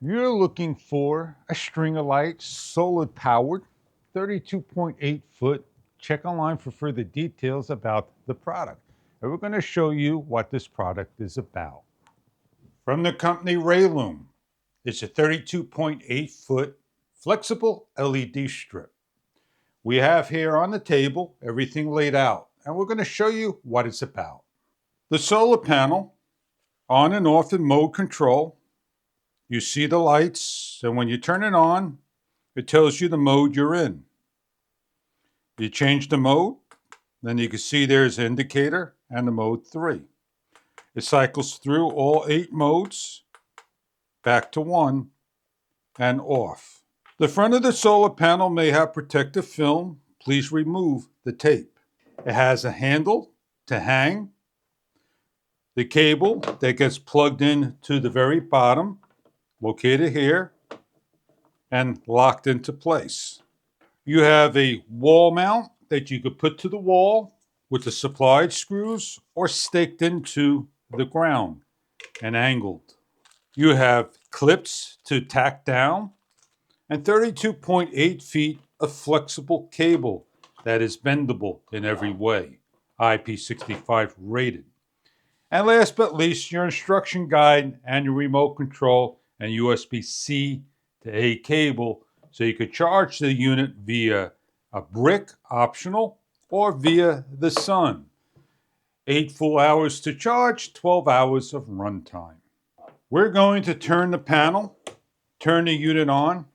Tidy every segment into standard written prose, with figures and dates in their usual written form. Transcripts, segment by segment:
You're looking for a string of lights, solar powered, 32.8 foot. Check online for further details about the product. And we're going to show you what this product is about. From the company Rayloom, it's a 32.8 foot flexible LED strip. We have here on the table everything laid out, and we're going to show you what it's about. The solar panel, on and off in mode control. You see the lights, and when you turn it on, it tells you the mode you're in. You change the mode, then you can see there's an indicator and the mode 3. It cycles through all 8 modes, back to 1, and off. The front of the solar panel may have protective film. Please remove the tape. It has a handle to hang, the cable that gets plugged in to the very bottom, located here, and locked into place. You have a wall mount that you could put to the wall with the supplied screws or staked into the ground and angled. You have clips to tack down and 32.8 feet of flexible cable that is bendable in every way, IP65 rated. And last but least, your instruction guide and your remote control and USB-C to A cable, so you could charge the unit via a brick, optional, or via the sun. 8 full hours to charge, 12 hours of runtime. We're going to turn the panel, turn the unit on,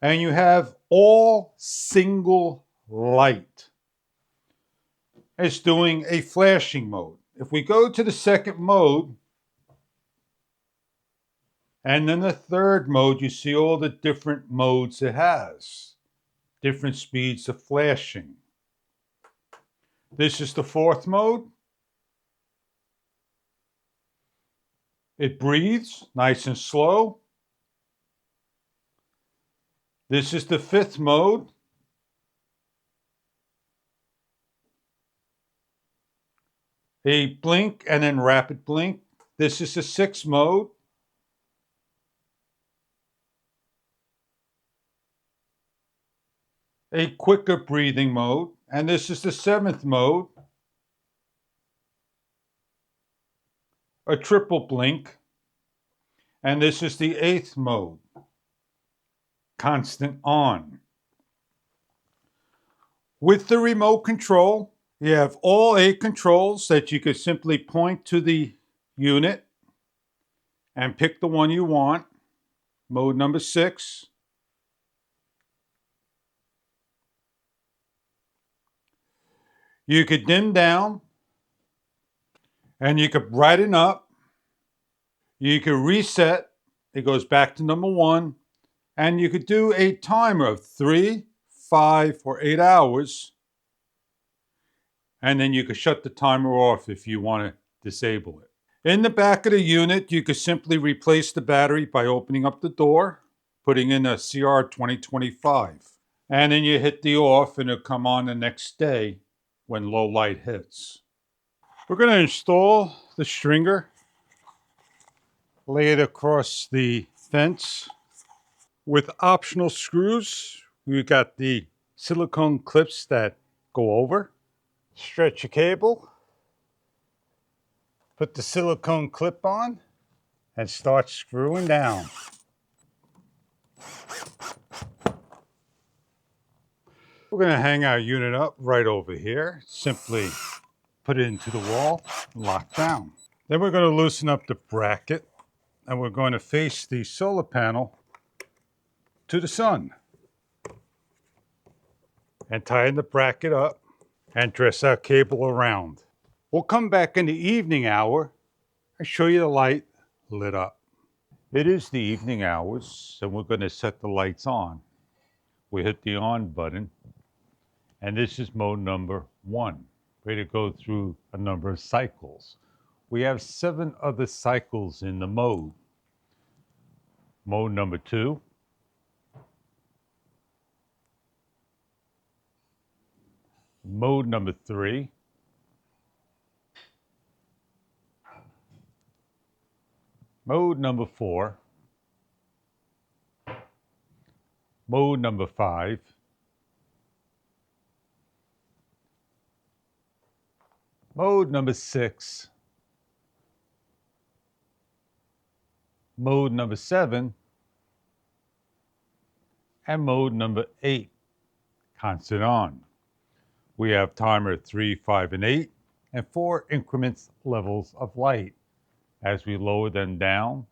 and you have all single light. It's doing a flashing mode. If we go to the second mode, and then the third mode, you see all the different modes it has. Different speeds of flashing. This is the fourth mode. It breathes nice and slow. This is the fifth mode. A blink and then rapid blink. This is the sixth mode. A quicker breathing mode. And this is the seventh mode. A triple blink. And this is the eighth mode. Constant on. With the remote control, you have all 8 controls that you could simply point to the unit and pick the one you want. Mode number 6. You could dim down and you could brighten up. You could reset. It goes back to number 1. And you could do a timer of 3, 5, or 8 hours. And then you could shut the timer off if you want to disable it. In the back of the unit, you could simply replace the battery by opening up the door, putting in a CR 2025. And then you hit the off and it'll come on the next day when low light hits. We're going to install the stringer, lay it across the fence with optional screws. We've got the silicone clips that go over. Stretch your cable, put the silicone clip on, and start screwing down. We're going to hang our unit up right over here. Simply put it into the wall and lock down. Then we're going to loosen up the bracket, and we're going to face the solar panel to the sun. And tighten the bracket up and dress our cable around. We'll come back in the evening hour and show you the light lit up. It is the evening hours, and we're going to set the lights on. We hit the on button, and this is mode number 1. Ready to go through a number of cycles. We have 7 other cycles in the mode. Mode number 2. Mode number 3. Mode number 4. Mode number 5. Mode number 6. Mode number 7. And mode number 8, constant on. We have timer 3, 5, and 8, and 4 increments levels of light as we lower them down,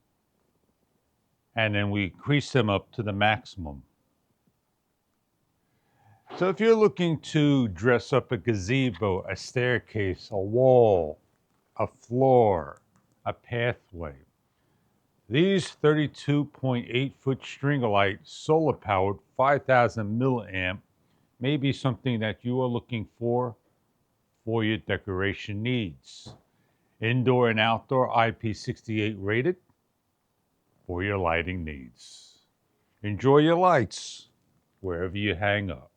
and then we increase them up to the maximum. So if you're looking to dress up a gazebo, a staircase, a wall, a floor, a pathway, these 32.8-foot string-of-light, solar-powered, 5,000 milliamp may be something that you are looking for your decoration needs. Indoor and outdoor IP68 rated for your lighting needs. Enjoy your lights wherever you hang up.